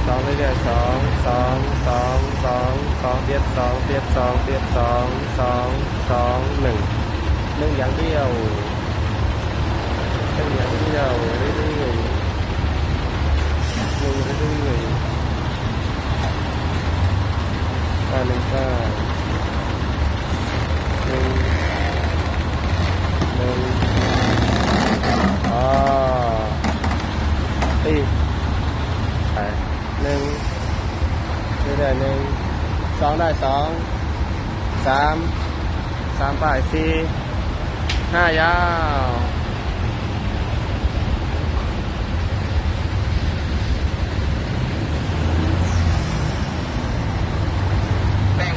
2เรื่อยๆ2 2 2 2 2เปียบ2เปียบ2เปียบ2 2 2 1 1อย่างเดียว1อย่างเดียวเรื่อยๆ1เรื่อยๆ1 1 ตีไป1เรื่อยๆ1 2ได้2 3 3ไป4 5ยาว